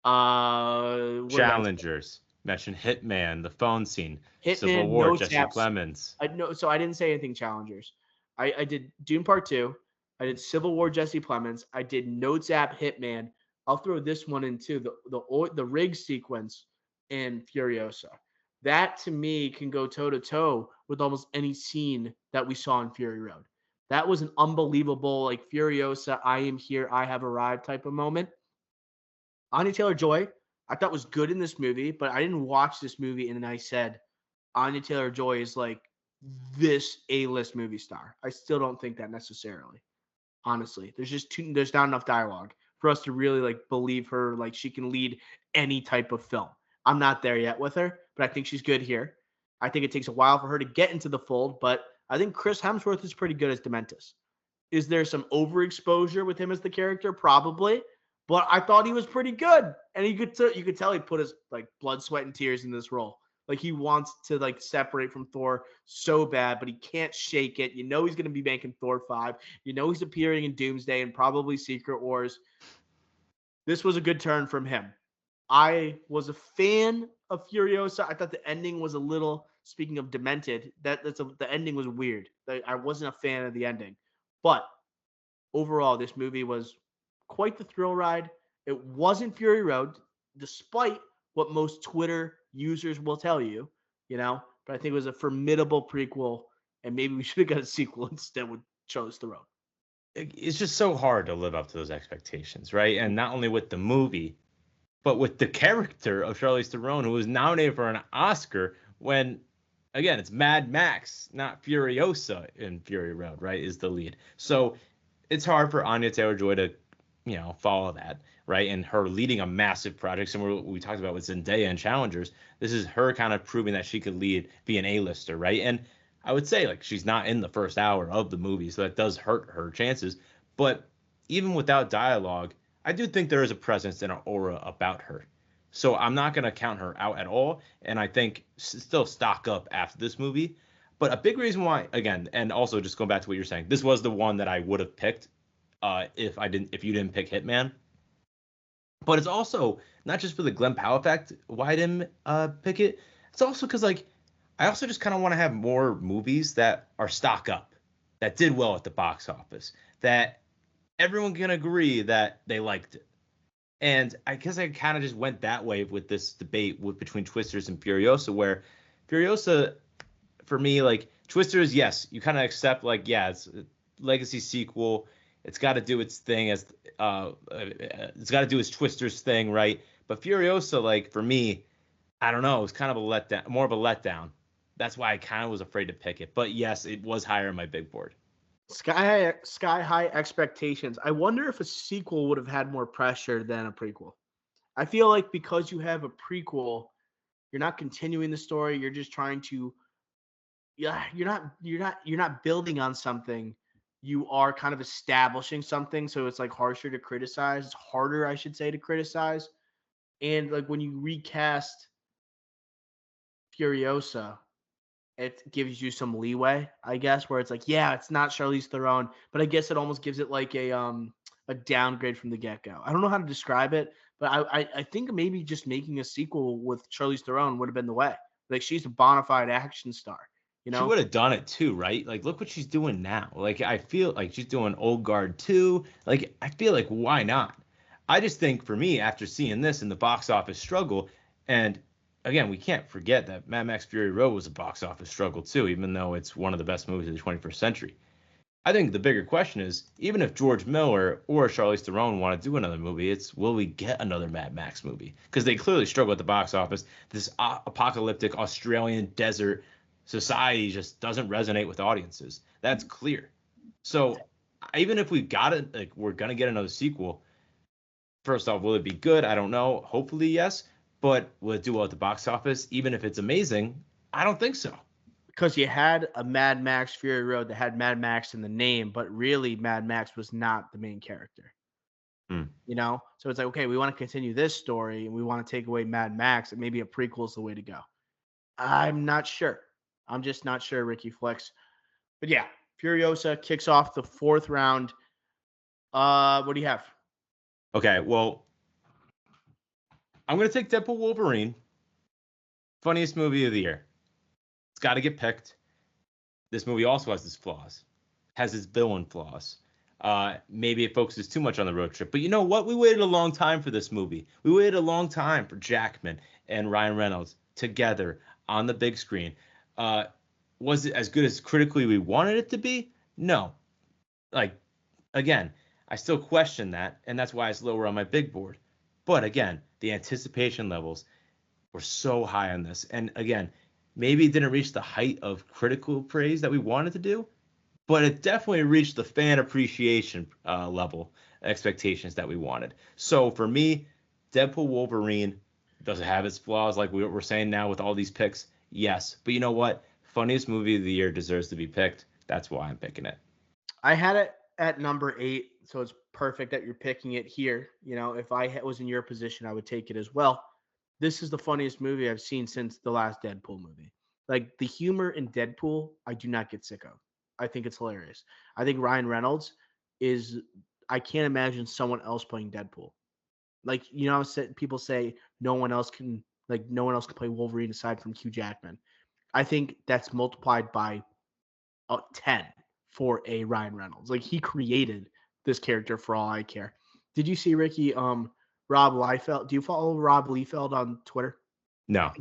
what did I say? Challengers. Mention Hitman, the phone scene, Civil Hitman, War, No Jesse Taps. Plemons. So I didn't say anything challengers. I did Doom Part 2. I did Civil War Jesse Plemons. I did Notes App Hitman. I'll throw this one in too. The rig sequence in Furiosa. That to me can go toe to toe with almost any scene that we saw in Fury Road. That was an unbelievable, like Furiosa, I am here, I have arrived type of moment. Anya Taylor-Joy, I thought was good in this movie, but I didn't watch this movie and then I said, Anya Taylor-Joy is like this A-list movie star. I still don't think that necessarily. Honestly, there's not enough dialogue for us to really like believe her like she can lead any type of film. I'm not there yet with her, but I think she's good here. I think it takes a while for her to get into the fold, but I think Chris Hemsworth is pretty good as Dementus. Is there some overexposure with him as the character? Probably, but I thought he was pretty good, and you could tell he put his like blood, sweat, and tears in this role. Like he wants to like separate from Thor so bad, but he can't shake it. You know he's going to be making Thor 5. You know he's appearing in Doomsday and probably Secret Wars. This was a good turn from him. I was a fan of Furiosa. I thought the ending was a little. Speaking of demented, the ending was weird. I wasn't a fan of the ending, but overall, this movie was quite the thrill ride. It wasn't Fury Road, despite what most Twitter users will tell you, But I think it was a formidable prequel, and maybe we should have got a sequel instead. We chose the road. It's just so hard to live up to those expectations, right? And not only with the movie, but with the character of Charlize Theron, who was nominated for an Oscar when, again, it's Mad Max, not Furiosa in Fury Road, right? Is the lead. So it's hard for Anya Taylor-Joy to, follow that, right? And her leading a massive project, similar to what we talked about with Zendaya and Challengers. This is her kind of proving that she could be an A-lister, right? And I would say like she's not in the first hour of the movie, so that does hurt her chances. But even without dialogue, I do think there is a presence and an aura about her. So I'm not going to count her out at all. And I think still stock up after this movie. But a big reason why, again, and also just going back to what you're saying, this was the one that I would have picked if you didn't pick Hitman. But it's also not just for the Glenn Powell effect why I didn't pick it. It's also because like I also just kind of want to have more movies that are stock up, that did well at the box office, that everyone can agree that they liked it. And I guess I kind of just went that way with this debate between Twisters and Furiosa, where Furiosa, for me, like Twisters, yes, you kind of accept like, yeah, it's a legacy sequel. It's got to do its thing it's got to do its Twisters thing, right? But Furiosa, like for me, I don't know, it was kind of a letdown, more of a letdown. That's why I kind of was afraid to pick it. But yes, it was higher on my big board. Sky high expectations. I wonder if a sequel would have had more pressure than a prequel. I feel like because you have a prequel, you're not continuing the story. You're just trying to, yeah, you're not building on something. You are kind of establishing something, so it's like harsher to criticize. It's harder, I should say, to criticize. And like when you recast Furiosa it gives you some leeway, I guess, where it's like, yeah, it's not Charlize Theron, but I guess it almost gives it like a downgrade from the get go. I don't know how to describe it, but I think maybe just making a sequel with Charlize Theron would have been the way. Like she's a bona fide action star, you She know? would have done it too, right? Like, look what she's doing now. Like, I feel like she's doing Old Guard 2. Like, I feel like, why not? I just think for me, after seeing this in the box office struggle, and again, we can't forget that Mad Max Fury Road was a box office struggle too, even though it's one of the best movies of the 21st century. I think the bigger question is, even if George Miller or Charlize Theron want to do another movie, it's will we get another Mad Max movie? Because they clearly struggle at the box office. This apocalyptic Australian desert society just doesn't resonate with audiences. That's clear. So even if we got it, like we're gonna get another sequel. First off, will it be good? I don't know. Hopefully, yes. But will it do well at the box office? Even if it's amazing, I don't think so. Because you had a Mad Max Fury Road that had Mad Max in the name, but really Mad Max was not the main character. Hmm. You know? So it's like, okay, we want to continue this story and we want to take away Mad Max and maybe a prequel is the way to go. I'm not sure. I'm just not sure, Ricky Flex. But yeah, Furiosa kicks off the fourth round. What do you have? Okay, well, I'm gonna take Deadpool Wolverine. Funniest movie of the year. It's got to get picked. This movie also has its flaws, has its villain flaws. Maybe it focuses too much on the road trip. But you know what? We waited a long time for this movie. We waited a long time for Jackman and Ryan Reynolds together on the big screen. Was it as good as critically we wanted it to be? No. Like, again, I still question that, and that's why it's lower on my big board. But again, the anticipation levels were so high on this. And again, maybe it didn't reach the height of critical praise that we wanted to do, but it definitely reached the fan appreciation level expectations that we wanted. So for me, Deadpool Wolverine, does it have its flaws like we're saying now with all these picks? Yes. But you know what? Funniest movie of the year deserves to be picked. That's why I'm picking it. I had it at number 8, so it's perfect that you're picking it here. You know, if I was in your position, I would take it as well. This is the funniest movie I've seen since the last Deadpool movie. Like the humor in Deadpool, I do not get sick of. I think it's hilarious. I think Ryan Reynolds is. I can't imagine someone else playing Deadpool. Like you know, people say no one else can play Wolverine aside from Hugh Jackman. I think that's multiplied by 10 for a Ryan Reynolds. Like he created this character for all I care. Did you see Ricky? Rob Liefeld. Do you follow Rob Liefeld on Twitter? No.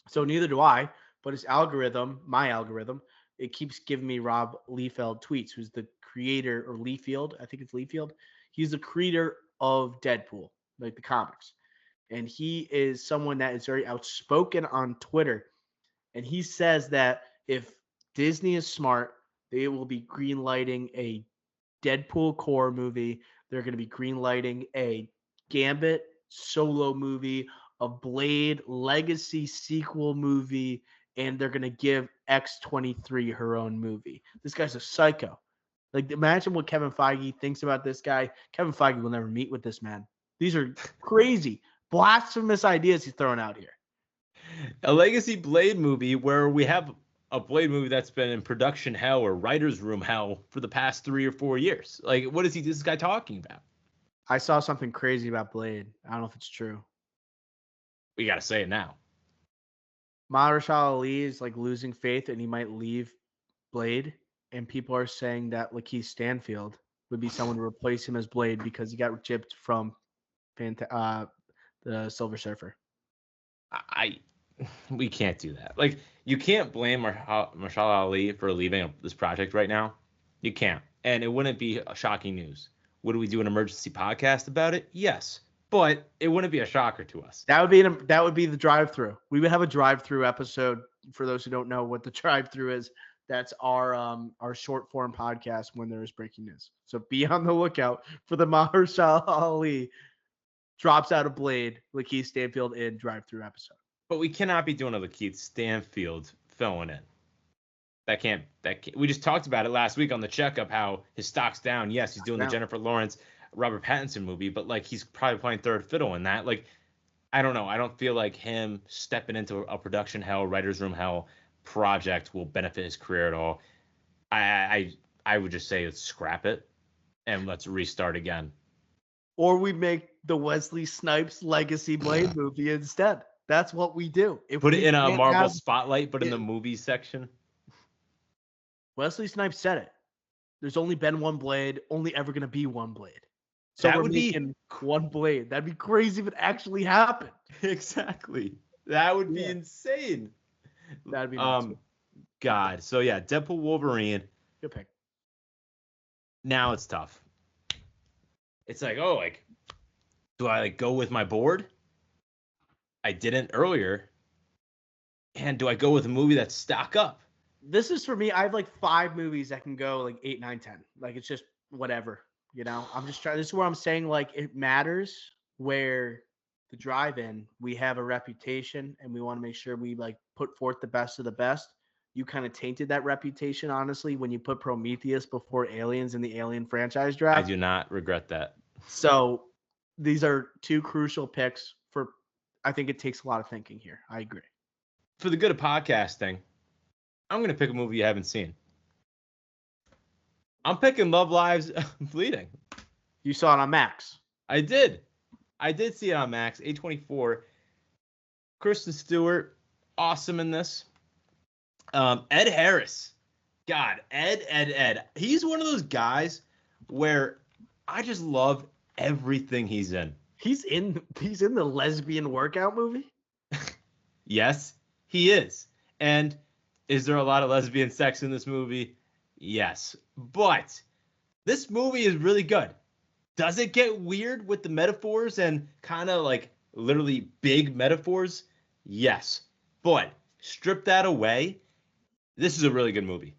So neither do I. But his algorithm, my algorithm, it keeps giving me Rob Liefeld tweets, who's the creator or Liefeld. I think it's Liefeld. He's the creator of Deadpool, like the comics, and he is someone that is very outspoken on Twitter. And he says that if Disney is smart, they will be greenlighting a Deadpool core movie. They're going to be greenlighting a Gambit solo movie, a Blade legacy sequel movie, and they're going to give X-23 her own movie. This guy's a psycho. Like, imagine what Kevin Feige thinks about this guy. Kevin Feige will never meet with this man. These are crazy, blasphemous ideas he's throwing out here. A legacy Blade movie where we have a Blade movie that's been in production hell or writer's room hell for the past 3 or 4 years. Like, what is this guy talking about? I saw something crazy about Blade. I don't know if it's true. We got to say it now. Mahershala Ali is like losing faith and he might leave Blade. And people are saying that Lakeith Stanfield would be someone to replace him as Blade because he got gypped from the Silver Surfer. We can't do that. Like, you can't blame Mahershala Ali for leaving this project right now. You can't. And it wouldn't be a shocking news. Would we do an emergency podcast about it? Yes. But it wouldn't be a shocker to us. That would be the drive-through. We would have a drive-through episode. For those who don't know what the drive-through is, that's our short form podcast when there is breaking news. So be on the lookout for the Mahershala Ali drops out of Blade, Lakeith Stanfield in drive-through episode. But we cannot be doing a Lakeith Stanfield filling in. That can't. We just talked about it last week on the checkup how his stock's down. Yes, he's doing the Jennifer Lawrence, Robert Pattinson movie, but like he's probably playing third fiddle in that. Like, I don't know. I don't feel like him stepping into a production hell, writer's room hell project will benefit his career at all, I would just say let's scrap it and let's restart again. Or we make the Wesley Snipes Legacy Blade movie instead. That's what we do. If Put it we in a can't Marvel have spotlight, but in it- the movie section. Wesley Snipes said it. There's only been one Blade, only ever going to be one Blade. So That we're would be making one Blade. That'd be crazy if it actually happened. exactly. That would be Yeah. insane. That'd be nuts. God. So yeah, Deadpool, Wolverine. Good pick. Now it's tough. It's like, oh, like, do I like go with my board? I didn't earlier. And do I go with a movie that's stock up? This is for me. I have like 5 movies that can go like 8, 9, 10. Like it's just whatever. I'm just trying. This is where I'm saying like it matters where the drive-in we have a reputation and we want to make sure we like put forth the best of the best. You kind of tainted that reputation, honestly, when you put Prometheus before Aliens in the Alien franchise draft. I do not regret that. So these are 2 crucial picks for. I think it takes a lot of thinking here. I agree. For the good of podcasting, I'm gonna pick a movie you haven't seen. I'm picking Love Lives Bleeding. You saw it on Max. I did see it on Max. A24. Kristen Stewart, awesome in this. Ed Harris. God, Ed. He's one of those guys where I just love everything he's in. He's in the lesbian workout movie? Yes, he is. And is there a lot of lesbian sex in this movie? Yes. But this movie is really good. Does it get weird with the metaphors and kind of like literally big metaphors? Yes. But strip that away, this is a really good movie.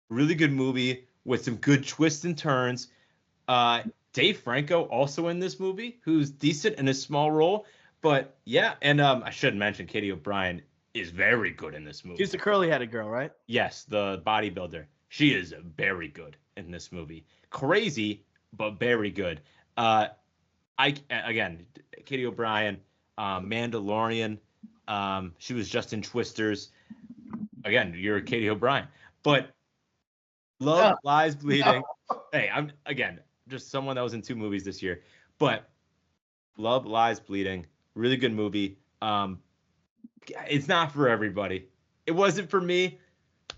Really good movie with some good twists and turns. Dave Franco also in this movie, who's decent in a small role. But yeah, and I should mention Katie O'Brien is very good in this movie. She's the curly-headed girl, right? Yes, the bodybuilder. She is very good in this movie. Crazy, but very good. Katie O'Brien, Mandalorian. She was just in Twisters. Again, you're Katie O'Brien. But Love Lies Bleeding. Hey, I'm again just someone that was in 2 movies this year. But Love Lies Bleeding, really good movie. It's not for everybody. It wasn't for me.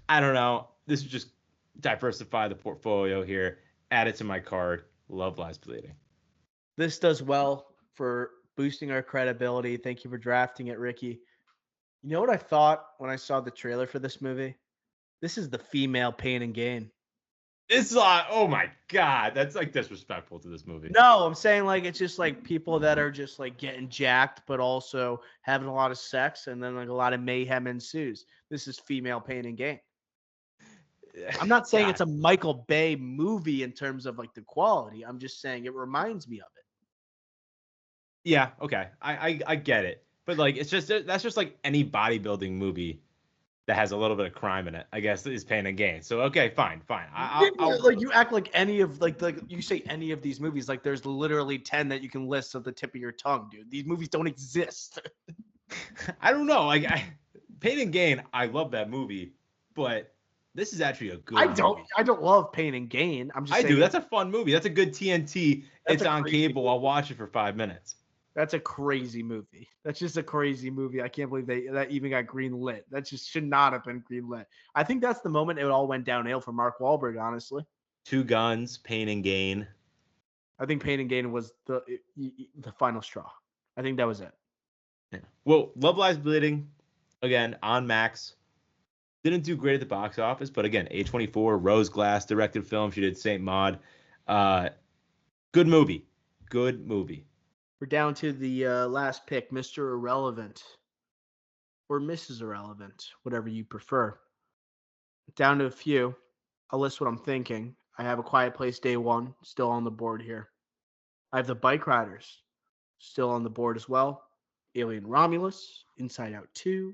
I don't know. This is just diversify the portfolio here. Add it to my card. Love Lies Bleeding. This does well for boosting our credibility. Thank you for drafting it, Ricky. You know what I thought when I saw the trailer for this movie? This is the female Pain and Gain. It's like, oh my God, that's like disrespectful to this movie. No, I'm saying like it's just like people that are just like getting jacked, but also having a lot of sex, and then like a lot of mayhem ensues. This is female Pain and Gain. I'm not saying God. it's a Michael Bay movie in terms of like the quality. I'm just saying it reminds me of it. Yeah, okay, I get it, but like it's just that's just like any bodybuilding movie that has a little bit of crime in it, I guess, is Pain and Gain. So okay, fine. I'll Like you act like any of like you say any of these movies like there's literally 10 that you can list at the tip of your tongue, dude. These movies don't exist. I don't know. Like Pain and Gain, I love that movie, but this is actually a good movie. I don't love Pain and Gain. I'm just I saying do. That's a fun movie. That's a good TNT. That's It's a on crazy cable. I'll watch it for 5 minutes. that's a crazy movie. That's just a crazy movie. I can't believe that even got green lit. That just should not have been green lit. I think that's the moment it all went downhill for Mark Wahlberg, honestly. 2 Guns, Pain and Gain. I think Pain and Gain was the final straw. I think that was it. Yeah. Well, Love Lies Bleeding, again, on Max. Didn't do great at the box office, but again, A24, Rose Glass directed film. She did Saint Maud. Good movie. Good movie. We're down to the last pick, Mr. Irrelevant or Mrs. Irrelevant, whatever you prefer. Down to a few. I'll list what I'm thinking. I have A Quiet Place Day 1 still on the board here. I have The Bike Riders still on the board as well. Alien Romulus, Inside Out 2,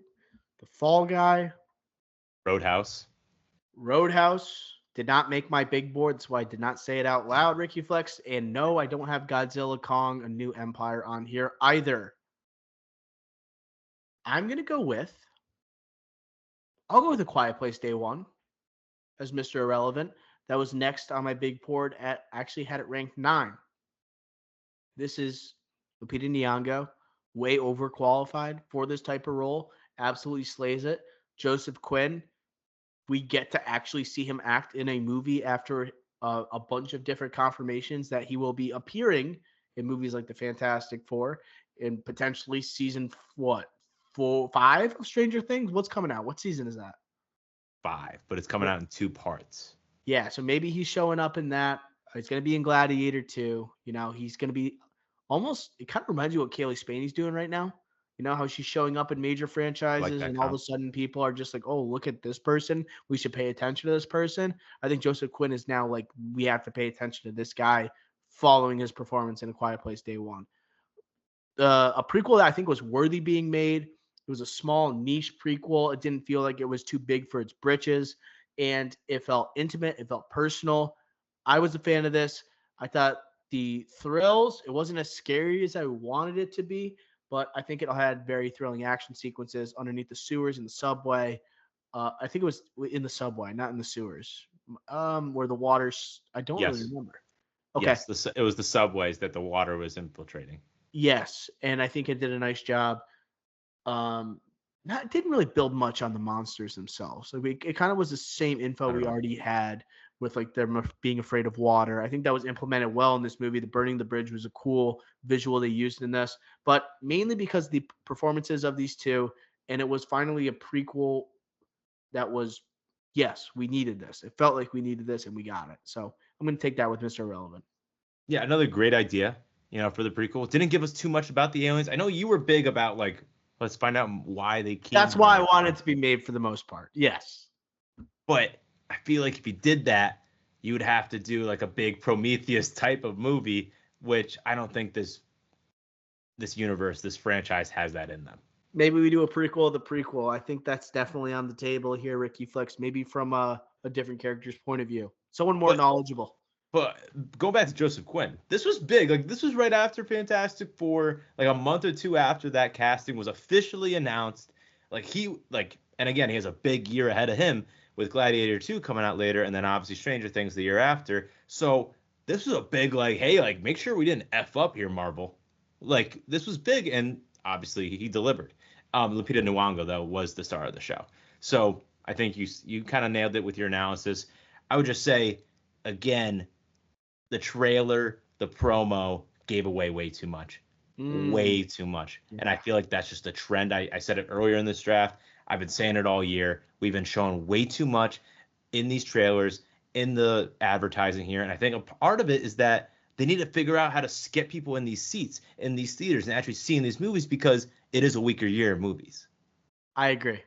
The Fall Guy, Roadhouse. did not make my big board, so I did not say it out loud, Ricky Flex. And no, I don't have Godzilla Kong, A New Empire on here either. I'm going to go with I'll go with A Quiet Place Day One as Mr. Irrelevant. That was next on my big board at actually had it ranked 9. This is Lupita Nyong'o, way overqualified for this type of role. Absolutely slays it. Joseph Quinn, we get to actually see him act in a movie after a bunch of different confirmations that he will be appearing in movies like the Fantastic Four and potentially season what 4, 5 of Stranger Things. What's coming out? What season is that? 5, but it's coming out in 2 parts. Yeah, so maybe he's showing up in that. He's going to be in Gladiator 2. You know, he's going to be almost, it kind of reminds you of what Kaylee Spaney's doing right now. You know, how she's showing up in major I like franchises that and all of a comp. sudden people are just like, oh, look at this person. We should pay attention to this person. I think Joseph Quinn is now like, we have to pay attention to this guy following his performance in A Quiet Place Day One. A prequel that I think was worthy being made. It was a small niche prequel. It didn't feel like it was too big for its britches, and it felt intimate. It felt personal. I was a fan of this. I thought the thrills. It wasn't as scary as I wanted it to be, but I think it had very thrilling action sequences underneath the sewers in the subway. I think it was in the subway, not in the sewers. Where the water's. I don't really Yes. remember. Okay. Yes, it was the subways that the water was infiltrating. Yes, and I think it did a nice job. Um, not didn't really build much on the monsters themselves. Like it kind of was the same info Not we at all. already had with like them being afraid of water. I think that was implemented well in this movie. The burning the bridge was a cool visual they used in this, but mainly because the performances of these two, and it was finally a prequel that was yes, we needed this. It felt like we needed this, and we got it. So I'm going to take that with Mr. Relevant. Yeah, another great idea, for the prequel. Didn't give us too much about the aliens. I know you were big about like, let's find out why they came That's here why and I wanted everything. it to be made for the most part. Yes. But I feel like if you did that, you would have to do like a big Prometheus type of movie, which I don't think this universe, this franchise has that in them. Maybe we do a prequel of the prequel. I think that's definitely on the table here, Ricky Flex. Maybe from a different character's point of view, someone more But knowledgeable. But going back to Joseph Quinn, this was big. Like this was right after Fantastic Four, like a month or two after that casting was officially announced. And again, he has a big year ahead of him with Gladiator 2 coming out later, and then obviously Stranger Things the year after. So this was a big like, hey, like make sure we didn't f up here, Marvel. Like this was big, and obviously he delivered. Lupita Nyong'o though was the star of the show, so I think you kind of nailed it with your analysis. I would just say again the trailer, the promo gave away way too much. Way too much. And I Yeah. feel like that's just a trend. I said it earlier in this draft. I've been saying it all year. We've been showing way too much in these trailers, in the advertising here. And I think a part of it is that they need to figure out how to get people in these seats, in these theaters, and actually seeing these movies because it is a weaker year of movies. I agree.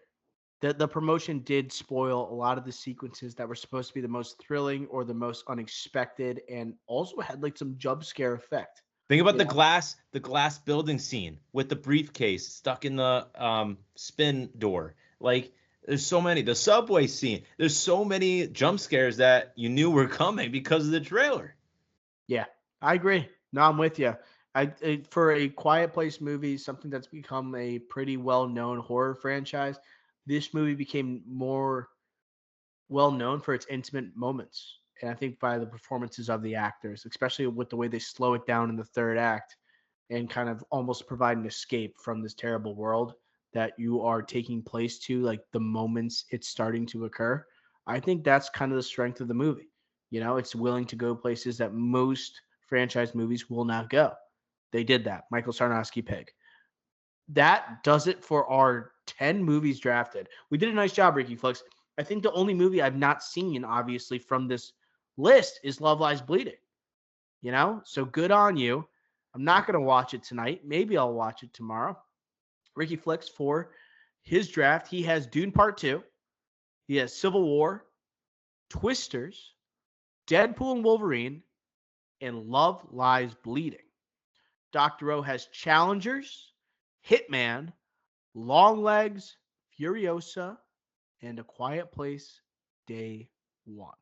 The promotion did spoil a lot of the sequences that were supposed to be the most thrilling or the most unexpected, and also had like some jump scare effect. Think about You know, the glass building scene with the briefcase stuck in the spin door. Like there's so many. The subway scene. There's so many jump scares that you knew were coming because of the trailer. yeah, I agree. No, I'm with you. For a Quiet Place movie, something that's become a pretty well-known horror franchise, this movie became more well known for its intimate moments. And I think by the performances of the actors, especially with the way they slow it down in the third act and kind of almost provide an escape from this terrible world that you are taking place to, like the moments it's starting to occur. I think that's kind of the strength of the movie. You know, it's willing to go places that most franchise movies will not go. They did that. Michael Sarnowski Pig. That does it for our 10 movies drafted. We did a nice job, Ricky Flex. I think the only movie I've not seen, obviously, from this list is Love Lies Bleeding. You know, so good on you. I'm not going to watch it tonight. Maybe I'll watch it tomorrow. Ricky Flex for his draft. He has Dune Part 2. He has Civil War, Twisters, Deadpool and Wolverine, and Love Lies Bleeding. Dr. O has Challengers, Hitman, Longlegs, Furiosa, and A Quiet Place Day One.